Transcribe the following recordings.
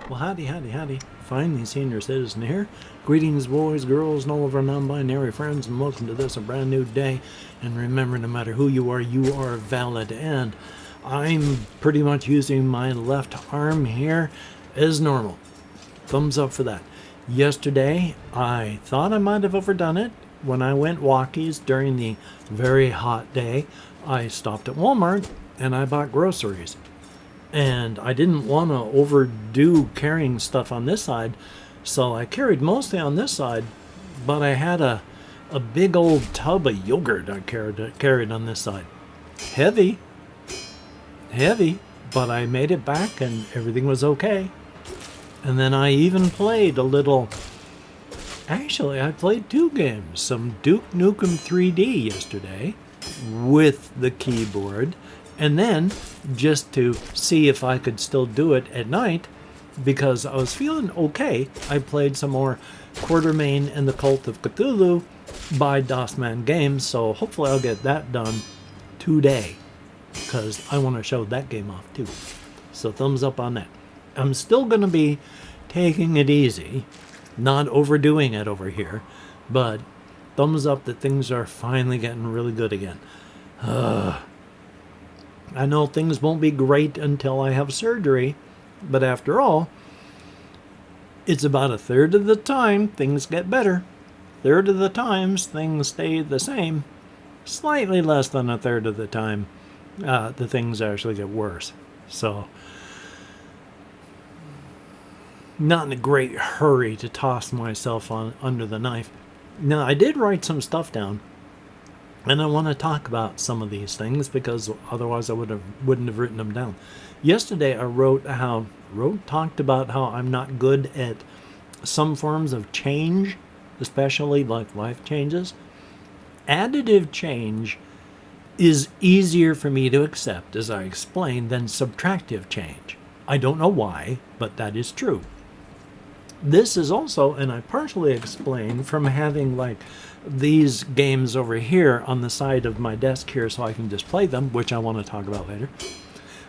Well, howdy, howdy, howdy. Finally, senior citizen here. Greetings, boys, girls, and all of our non binary friends, and welcome to this, a brand new day. And remember, no matter who you are valid. And I'm pretty much using my left arm here as normal. Thumbs up for that. Yesterday, I thought I might have overdone it. When I went walkies during the very hot day, I stopped at Walmart and I bought groceries. And I didn't want to overdo carrying stuff on this side, so I carried mostly on this side, but I had a big old tub of yogurt I carried on this side. Heavy, but I made it back and everything was okay. And then I even played a little. Actually, I played 2 games. Some Duke Nukem 3D yesterday with the keyboard. And then, just to see if I could still do it at night, because I was feeling okay, I played some more Quartermain and the Cult of Cthulhu by DOSman Games, so hopefully I'll get that done today, because I want to show that game off too. So thumbs up on that. I'm still going to be taking it easy, not overdoing it over here, but thumbs up that things are finally getting really good again. I know things won't be great until I have surgery, but after all, it's about a third of the time things get better. Third of the times things stay the same. Slightly less than a third of the time the things actually get worse. So, not in a great hurry to toss myself under the knife. Now, I did write some stuff down. And I want to talk about some of these things because otherwise I wouldn't have written them down. Yesterday I talked about how I'm not good at some forms of change, especially like life changes. Additive change is easier for me to accept, as I explained, than subtractive change. I don't know why, but that is true. This is also, and I partially explain from having like these games over here on the side of my desk here so I can just play them, which I want to talk about later.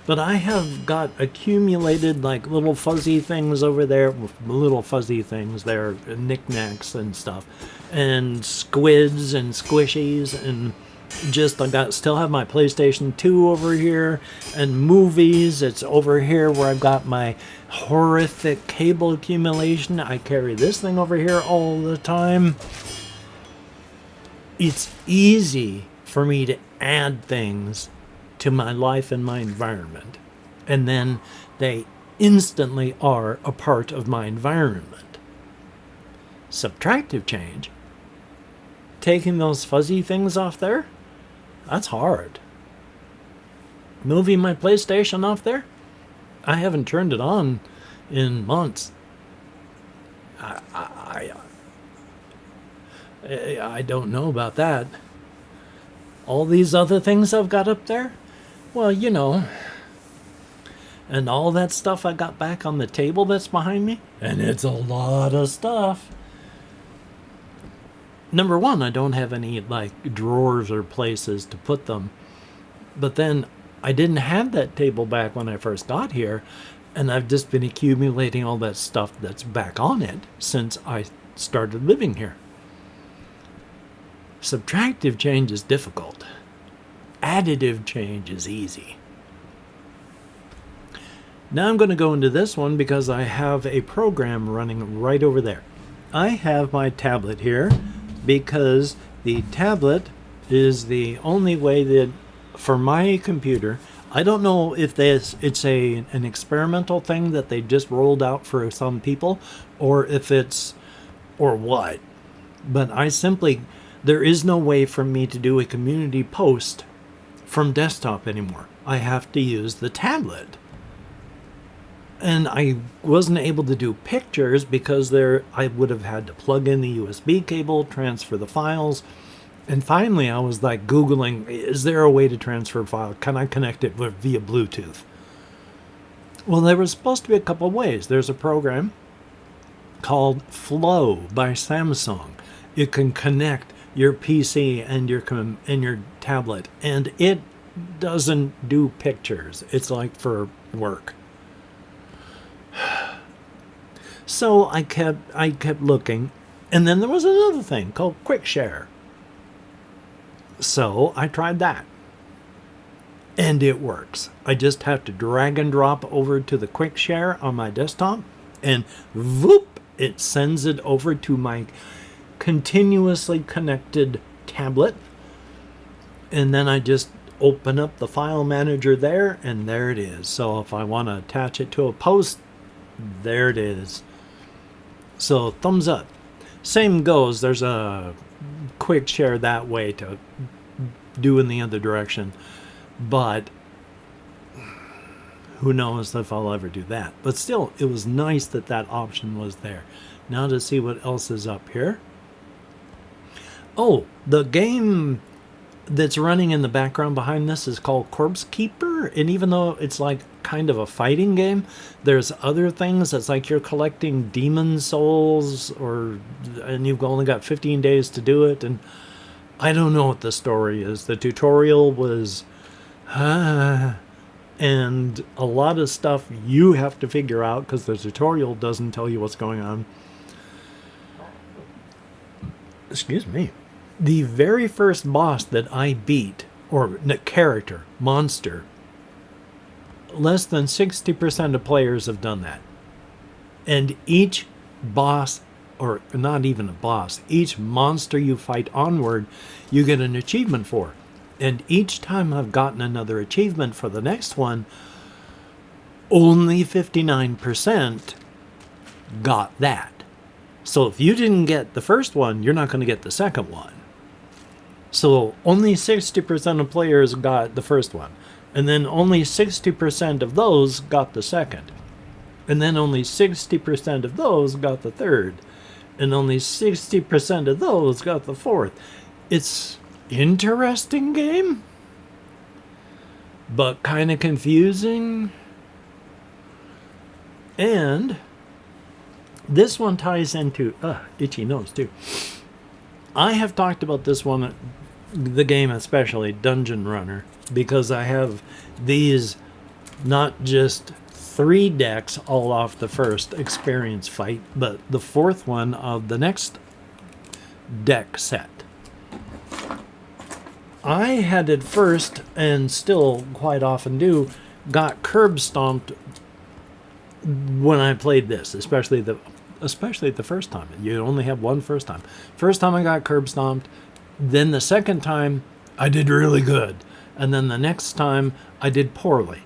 But I have got accumulated like little fuzzy things over there, little fuzzy things there, knickknacks and stuff, and squids and squishies, and just still have my PlayStation 2 over here, and movies. It's over here where I've got my horrific cable accumulation. I carry this thing over here all the time. It's easy for me to add things to my life and my environment, and then they instantly are a part of my environment. Subtractive change, taking those fuzzy things off there, that's hard. Moving my PlayStation off there, I haven't turned it on in months. I don't know about that. All these other things I've got up there, well, you know, and all that stuff I got back on the table that's behind me, and it's a lot of stuff. Number one, I don't have any like drawers or places to put them, but then I didn't have that table back when I first got here, and I've just been accumulating all that stuff that's back on it since I started living here. Subtractive change is difficult. Additive change is easy. Now I'm going to go into this one because I have a program running right over there. I have my tablet here because the tablet is the only way that, for my computer, I don't know if it's an experimental thing that they just rolled out for some people, or what. But there is no way for me to do a community post from desktop anymore. I have to use the tablet. And I wasn't able to do pictures because I would have had to plug in the USB cable, transfer the files. And finally I was like Googling, is there a way to transfer files? Can I connect it via Bluetooth? Well, there was supposed to be a couple of ways. There's a program called Flow by Samsung. You can connect your PC and your tablet, and it doesn't do pictures. It's like for work. So I kept looking, and then there was another thing called Quick Share. So I tried that. And it works. I just have to drag and drop over to the Quick Share on my desktop, and whoop, it sends it over to my continuously connected tablet. And then I just open up the file manager there, and there it is. So if I want to attach it to a post, there it is. So thumbs up. Same goes, there's a Quick Share that way to do in the other direction. But who knows if I'll ever do that. But still, it was nice that that option was there. Now to see what else is up here. Oh, the game that's running in the background behind this is called Corpse Keeper. And even though it's like kind of a fighting game, there's other things. It's like you're collecting demon souls, and you've only got 15 days to do it. And I don't know what the story is. The tutorial was... and a lot of stuff you have to figure out because the tutorial doesn't tell you what's going on. Excuse me. The very first boss that I beat, or character, monster, less than 60% of players have done that. And each boss, or not even a boss, each monster you fight onward, you get an achievement for. And each time I've gotten another achievement for the next one, only 59% got that. So if you didn't get the first one, you're not going to get the second one. So only 60% of players got the first one. And then only 60% of those got the second. And then only 60% of those got the third. And only 60% of those got the fourth. It's... interesting game, but kind of confusing. And this one ties into itchy nose too. I have talked about this one, the game especially, Dungeon Runner, because I have these not just 3 decks all off the first experience fight, but the 4th one of the next deck set. I had at first, and still quite often do, got curb stomped when I played this, especially the first time. You only have one first time. First time I got curb stomped, then the second time I did really good, and then the next time I did poorly.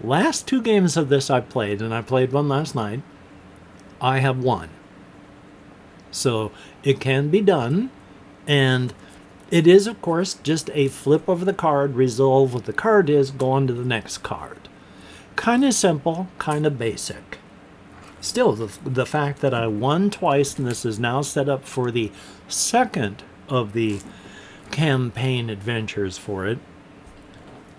Last 2 games of this I played, and I played one last night, I have won. So it can be done, and it is, of course, just a flip over the card, resolve what the card is, go on to the next card. Kind of simple, kind of basic. Still, the fact that I won twice, and this is now set up for the second of the campaign adventures for it.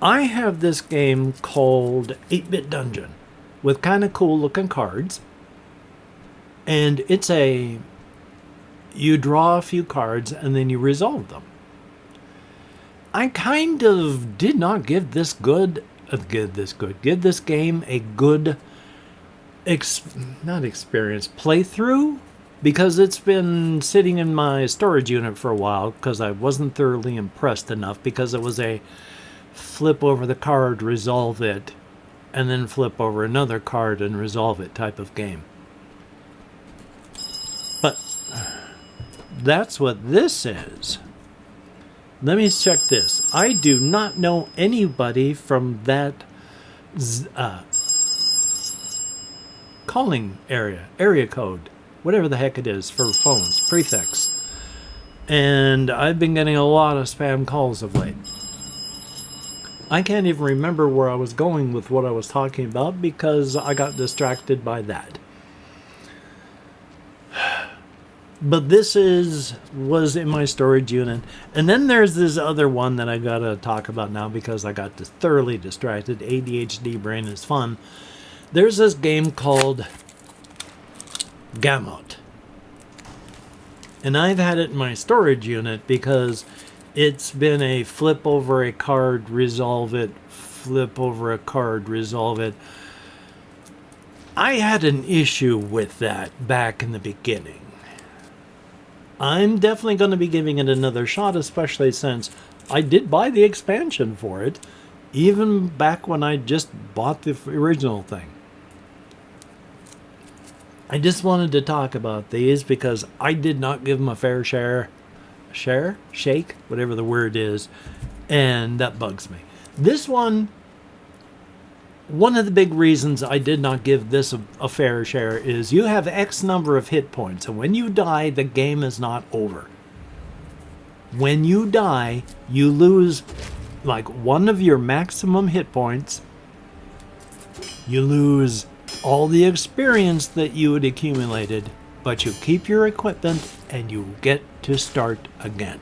I have this game called 8-Bit Dungeon with kind of cool looking cards. And it's you draw a few cards and then you resolve them. I kind of did not give this game a good playthrough, because it's been sitting in my storage unit for a while because I wasn't thoroughly impressed enough, because it was a flip over the card, resolve it, and then flip over another card and resolve it type of game. But that's what this is. Let me check this. I do not know anybody from that calling area code, whatever the heck it is for phones, prefix. And I've been getting a lot of spam calls of late. I can't even remember where I was going with what I was talking about because I got distracted by that. But this was in my storage unit. And then there's this other one that I gotta talk about now because I got thoroughly distracted. ADHD brain is fun. There's this game called Gamut. And I've had it in my storage unit because it's been a flip over a card, resolve it, flip over a card, resolve it. I had an issue with that back in the beginning. I'm definitely going to be giving it another shot, especially since I did buy the expansion for it, even back when I just bought the original thing. I just wanted to talk about these because I did not give them a fair shake, whatever the word is, and that bugs me. This one of the big reasons I did not give this a fair share is you have X number of hit points, and when you die, the game is not over. When you die, you lose like one of your maximum hit points. You lose all the experience that you had accumulated, but you keep your equipment and you get to start again.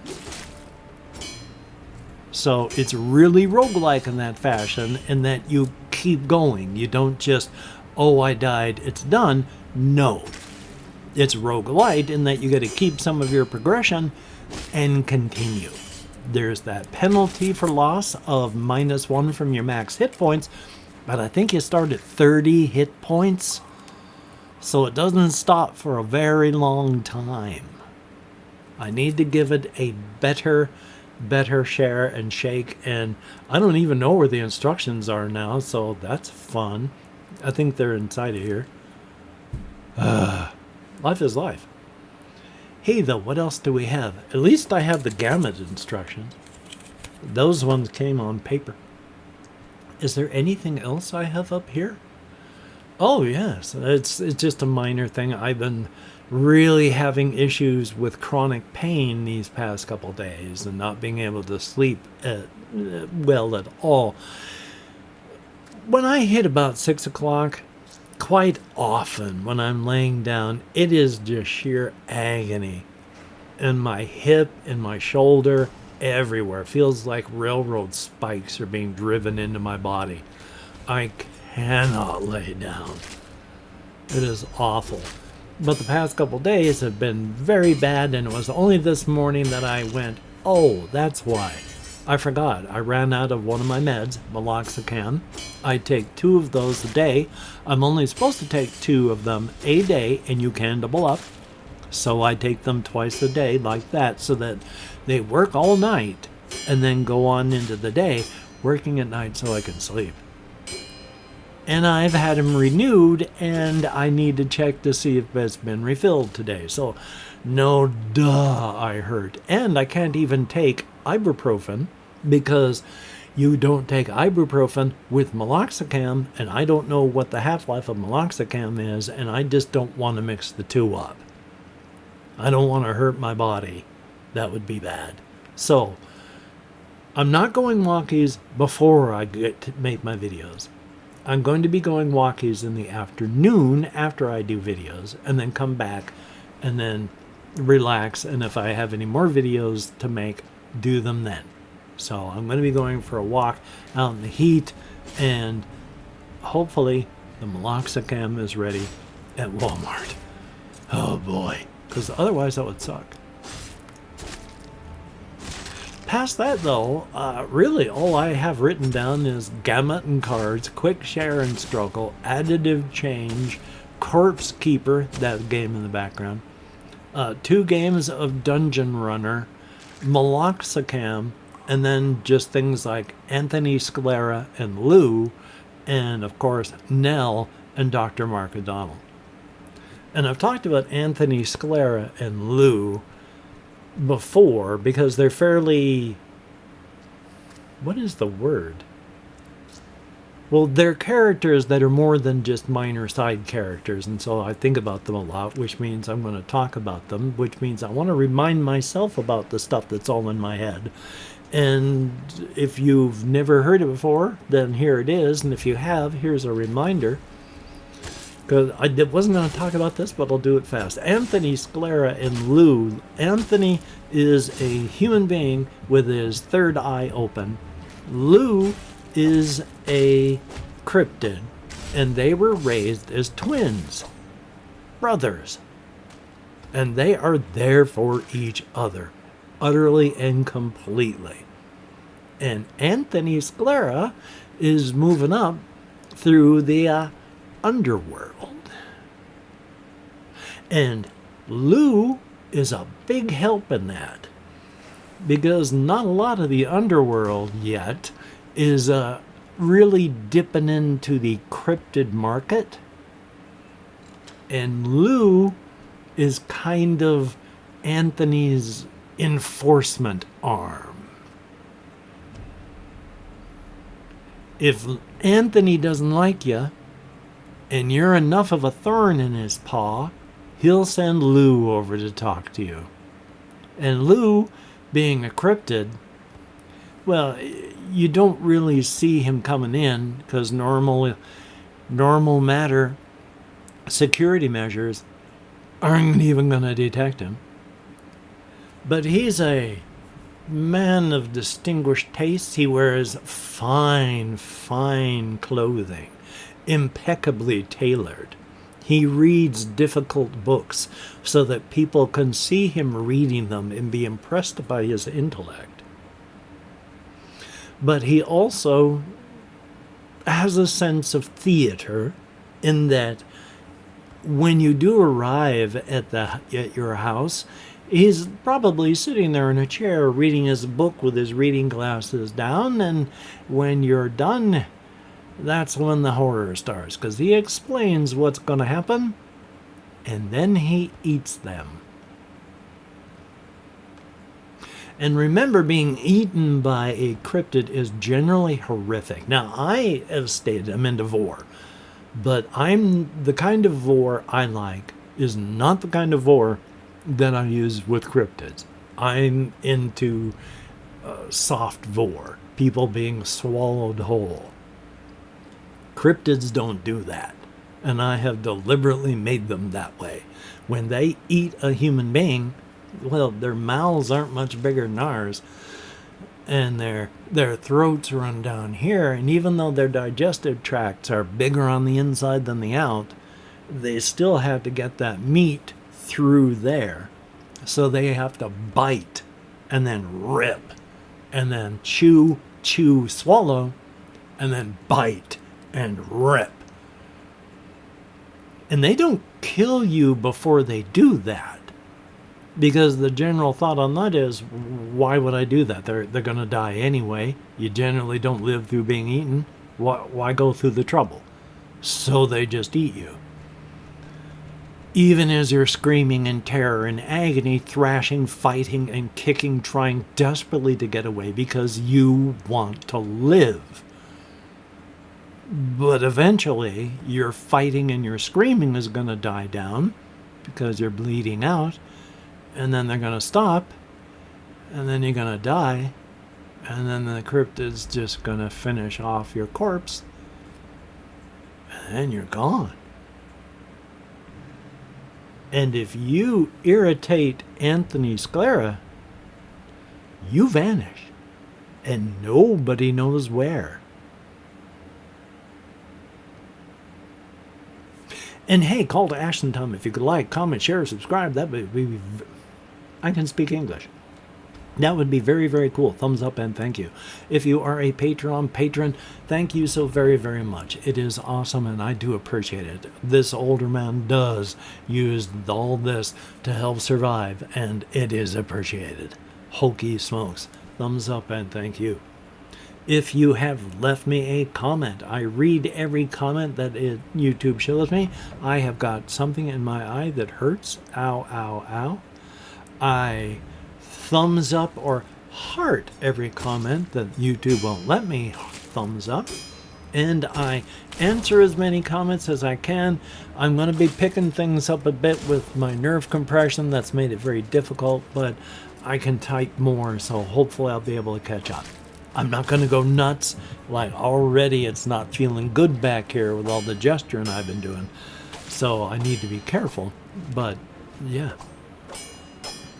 So it's really roguelike in that fashion, in that you keep going. You don't just, oh, I died, it's done. No. It's roguelite in that you got to keep some of your progression and continue. There's that penalty for loss of -1 from your max hit points, but I think you start at 30 hit points, so it doesn't stop for a very long time. I need to give it a better share and shake, and I don't even know where the instructions are now, so that's fun. I think they're inside of here. Life is life. Hey, though, what else do we have? At least I have the gamut instructions. Those ones came on paper. Is there anything else I have up here? Oh, yes. It's just a minor thing. I've been really having issues with chronic pain these past couple days and not being able to sleep well at all. When I hit about 6 o'clock, quite often when I'm laying down, it is just sheer agony. And my hip and my shoulder, everywhere. It feels like railroad spikes are being driven into my body. I cannot lay down. It is awful. But the past couple days have been very bad, and it was only this morning that I went, oh, that's why. I forgot. I ran out of one of my meds, meloxicam. I take 2 of those a day. I'm only supposed to take 2 of them a day, and you can double up. So I take them twice a day like that, so that they work all night and then go on into the day, working at night so I can sleep. And I've had them renewed, and I need to check to see if it's been refilled today. So, no duh, I hurt. And I can't even take ibuprofen because you don't take ibuprofen with meloxicam, and I don't know what the half-life of meloxicam is, and I just don't want to mix the two up. I don't want to hurt my body. That would be bad. So, I'm not going walkies before I get to make my videos. I'm going to be going walkies in the afternoon after I do videos, and then come back and then relax, and if I have any more videos to make, do them then. So I'm going to be going for a walk out in the heat, and hopefully the meloxicam is ready at Walmart. Oh boy, because otherwise that would suck. Past that, though, really all I have written down is gamut and cards, quick share and struggle, additive change, corpse keeper, that game in the background, 2 games of dungeon runner, meloxicam, and then just things like Anthony Scalera and Lou, and of course Nell and Dr. Mark O'Donnell. And I've talked about Anthony Scalera and Lou before because they're fairly, what is the word? Well, they're characters that are more than just minor side characters, and so I think about them a lot, which means I'm going to talk about them, which means I want to remind myself about the stuff that's all in my head. And if you've never heard it before, then here it is, and if you have, here's a reminder. Because I wasn't going to talk about this, but I'll do it fast. Anthony Scalera and Lou. Anthony is a human being with his third eye open. Lou is a cryptid, and they were raised as twins, brothers. And they are there for each other, utterly and completely. And Anthony Scalera is moving up through the underworld. And Lou is a big help in that, because not a lot of the underworld yet is really dipping into the cryptid market. And Lou is kind of Anthony's enforcement arm. If Anthony doesn't like you, and you're enough of a thorn in his paw, he'll send Lou over to talk to you. And Lou, being a cryptid, well, you don't really see him coming in, because normal matter security measures aren't even going to detect him. But he's a man of distinguished taste. He wears fine clothing, impeccably tailored. He reads difficult books so that people can see him reading them and be impressed by his intellect. But he also has a sense of theater, in that when you do arrive at your house, he's probably sitting there in a chair reading his book with his reading glasses down, and when you're done, that's when the horror starts, because he explains what's going to happen, and then he eats them. And remember, being eaten by a cryptid is generally horrific. Now, I have stated I'm into vor, but the kind of vor I like is not the kind of vor that I use with cryptids. I'm into soft vor, people being swallowed whole. Cryptids don't do that, and I have deliberately made them that way. When they eat a human being, well, their mouths aren't much bigger than ours, and their throats run down here, and even though their digestive tracts are bigger on the inside than the out, they still have to get that meat through there. So they have to bite, and then rip, and then chew, swallow, and then bite and rip. And they don't kill you before they do that, because the general thought on that is, why would I do that? They're going to die anyway. You generally don't live through being eaten. Why go through the trouble? So they just eat you. Even as you're screaming in terror and agony, thrashing, fighting, and kicking, trying desperately to get away because you want to live. But eventually, your fighting and your screaming is going to die down because you're bleeding out, and then they're going to stop, and then you're going to die, and then the cryptid's just going to finish off your corpse, and then you're gone. And if you irritate Anthony Sclera, you vanish, and nobody knows where. And hey, call to action time. If you could like, comment, share, subscribe, that would be... I can speak English. That would be very, very cool. Thumbs up and thank you. If you are a patron, thank you so very, very much. It is awesome, and I do appreciate it. This older man does use all this to help survive, and it is appreciated. Hokey smokes. Thumbs up and thank you. If you have left me a comment, I read every comment that YouTube shows me. I have got something in my eye that hurts. Ow, ow, ow. I thumbs up or heart every comment that YouTube won't let me thumbs up. And I answer as many comments as I can. I'm going to be picking things up a bit with my nerve compression. That's made it very difficult, but I can type more, so hopefully I'll be able to catch up. I'm not going to go nuts. Like, already it's not feeling good back here with all the gesturing I've been doing. So I need to be careful. But, yeah.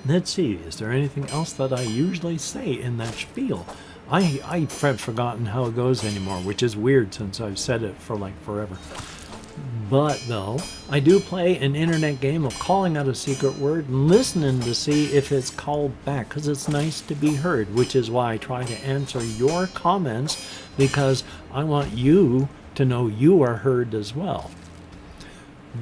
Let's see. Is there anything else that I usually say in that spiel? I've forgotten how it goes anymore, which is weird since I've said it for like forever. But, though, I do play an internet game of calling out a secret word and listening to see if it's called back, because it's nice to be heard, which is why I try to answer your comments, because I want you to know you are heard as well.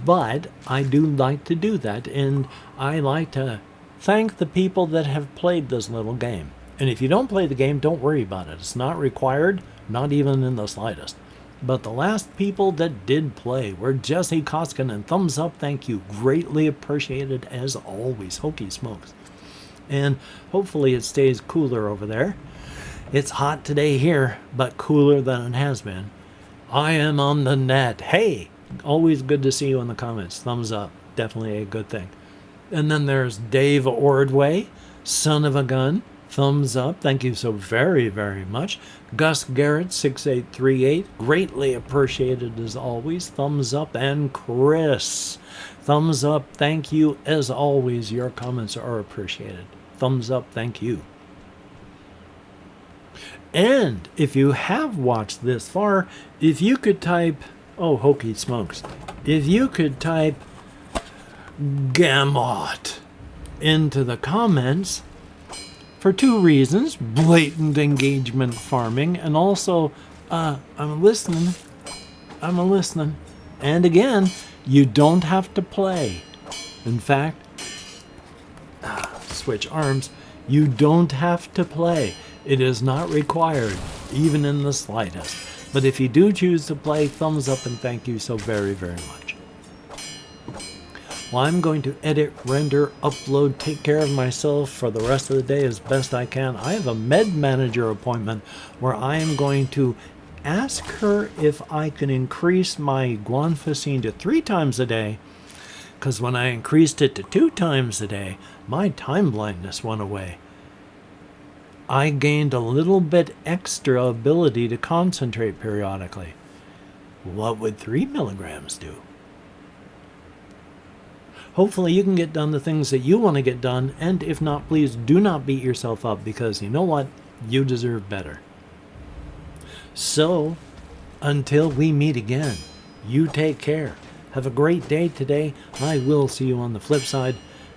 But I do like to do that, and I like to thank the people that have played this little game. And if you don't play the game, don't worry about it. It's not required, not even in the slightest. But the last people that did play were Jesse Koskin, and thumbs up, thank you. Greatly appreciated as always. Hokey smokes. And hopefully it stays cooler over there. It's hot today here, but cooler than it has been. I am on the net. Hey, always good to see you in the comments. Thumbs up. Definitely a good thing. And then there's Dave Ordway, son of a gun. Thumbs up. Thank you so very, very much. Gus Garrett, 6838. Greatly appreciated as always. Thumbs up. And Chris, thumbs up. Thank you as always. Your comments are appreciated. Thumbs up. Thank you. And if you have watched this far, if you could type, oh, hokey smokes, if you could type Gamut into the comments for two reasons: blatant engagement farming, and also I'm listening. And again, you don't have to play. In fact, switch arms, you don't have to play. It is not required, even in the slightest. But if you do choose to play, thumbs up and thank you so very, very much. Well, I'm going to edit, render, upload, take care of myself for the rest of the day as best I can. I have a med manager appointment where I am going to ask her if I can increase my guanfacine to 3 times a day, because when I increased it to 2 times a day, my time blindness went away. I gained a little bit extra ability to concentrate periodically. What would 3 milligrams do? Hopefully you can get done the things that you want to get done, and if not, please do not beat yourself up, because you know what? You deserve better. So, until we meet again, you take care. Have a great day today. I will see you on the flip side.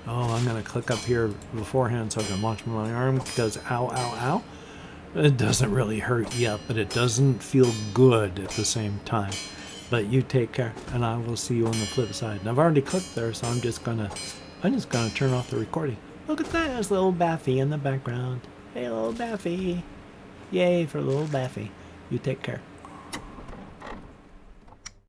Oh, I'm going to click up here beforehand so I can watch my arm, because ow, ow, ow. It doesn't really hurt yet, but it doesn't feel good at the same time. But you take care, and I will see you on the flip side. And I've already clicked there, so I'm just gonna turn off the recording. Look at that, there's little Baffy in the background. Hey, little Baffy. Yay for little Baffy. You take care.